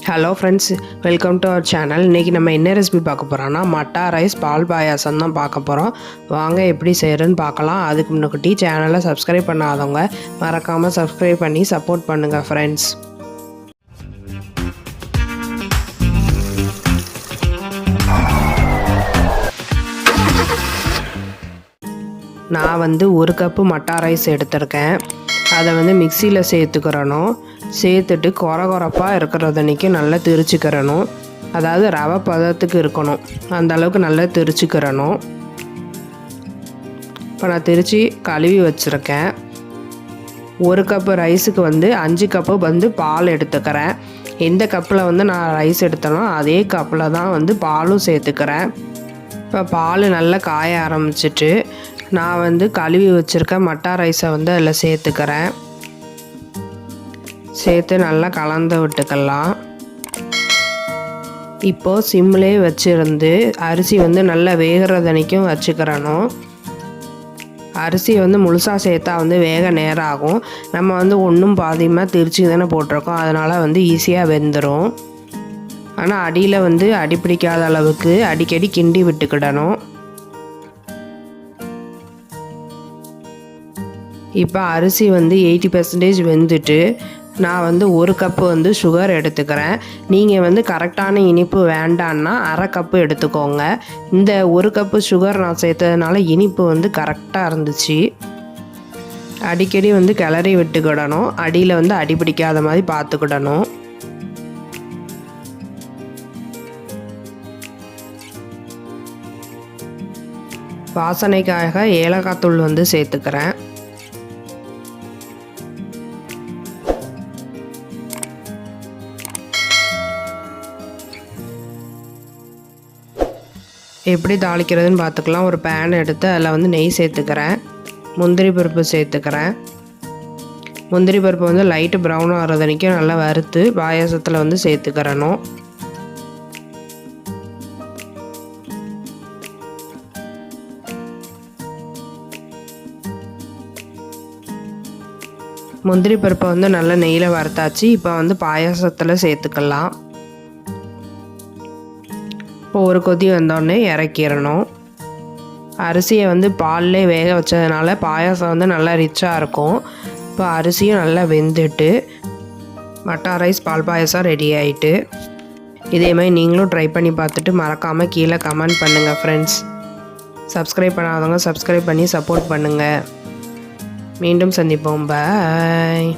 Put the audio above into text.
Hello friends, welcome to our channel. இன்றைக்கி நம்ம என்ன ரெசிபி பார்க்க போகிறோன்னா மட்டா ரைஸ் பால் பாயாசம் தான் பார்க்க போகிறோம். வாங்க எப்படி செய்கிறேன்னு பார்க்கலாம். அதுக்கு முன்னாடி சேனலை சப்ஸ்கிரைப் பண்ணாதவங்க மறக்காமல் சப்ஸ்கிரைப் பண்ணி சப்போர்ட் பண்ணுங்கள் ஃப்ரெண்ட்ஸ். நான் 1 கப்பு மட்டா ரைஸ் எடுத்திருக்கேன். அதை மிக்சியில் சேர்த்துக்கிறணும். சேர்த்துட்டு கொரகொரப்பாக இருக்கிறதன்னைக்கு நல்லா திரிச்சுக்கிறணும். அதாவது ரவை பதத்துக்கு இருக்கணும், அந்த அளவுக்கு நல்லா திரிச்சுக்கிறணும். இப்போ நான் திரிச்சு கழுவி வச்சுருக்கேன். 1 கப்பு ரைஸுக்கு 5 கப்பு பால் எடுத்துக்கிறேன். எந்த கப்பில் நான் ரைஸ் எடுத்தனோ அதே கப்பில் தான் பாலும் சேர்த்துக்கிறேன். இப்போ பால் நல்லா காய ஆரம்பிச்சிட்டு நான் கழுவி வச்சுருக்க மட்டா ரைஸை அதில் சேர்த்துக்கிறேன். சேர்த்து நல்லா கலந்து விட்டுக்கலாம். இப்போது சிம்லே வச்சுருந்து அரிசி நல்லா வேகிறதனைக்கும் வச்சுக்கிறணும். அரிசி முழுசாக சேர்த்தா வேக நேரம் ஆகும். நம்ம ஒன்றும் பாதியமாக திரிச்சு தானே போட்டிருக்கோம், அதனால் ஈஸியாக வெந்துடும். ஆனால் அடியில் அடி பிடிக்காத அளவுக்கு அடிக்கடி கிண்டி விட்டுக்கிடணும். இப்போ அரிசி 80% வெந்துட்டு நான் 1 கப்பு சுகர் எடுத்துக்கிறேன். நீங்கள் கரெக்டான இனிப்பு வேண்டான்னா அரை கப்பு எடுத்துக்கோங்க. இந்த 1 கப்பு சுகர் நான் சேர்த்ததுனால இனிப்பு கரெக்டாக இருந்துச்சு. அடிக்கடி கிளறி விட்டுக்கிடணும். அடியில் அடி பிடிக்காத மாதிரி பார்த்துக்கிடணும். வாசனைக்காக ஏலக்காய் தூள் சேர்த்துக்கிறேன். எப்படி தாளிக்கிறதுன்னு பார்த்துக்கலாம். ஒரு பேன் எடுத்து அதில் நெய் சேர்த்துக்கிறேன். முந்திரி பருப்பு சேர்த்துக்கிறேன். முந்திரி பருப்பு லைட்டு ப்ரௌன் ஆகிறது வரைக்கும் நல்லா வறுத்து பாயாசத்தில் சேர்த்துக்கிறணும். முந்திரி பருப்பை நல்லா நெய்யில் வறுத்தாச்சு. இப்போ பாயாசத்தில் சேர்த்துக்கலாம். இப்போ ஒரு கொதி வந்தோடனே இறக்கிடணும். அரிசியை பால்லே வேக வச்சதுனால பாயாசம் நல்லா ரிச்சாக இருக்கும். இப்போ அரிசியும் நல்லா வெந்துட்டு மட்டா ரைஸ் பால் பாயாசம் ரெடி ஆகிட்டு. இதே மாதிரி நீங்களும் ட்ரை பண்ணி பார்த்துட்டு மறக்காமல் கீழே கமெண்ட் பண்ணுங்கள் ஃப்ரெண்ட்ஸ். சப்ஸ்கிரைப் பண்ணாதவங்க சப்ஸ்கிரைப் பண்ணி சப்போர்ட் பண்ணுங்கள். மீண்டும் சந்திப்போம். பாய்.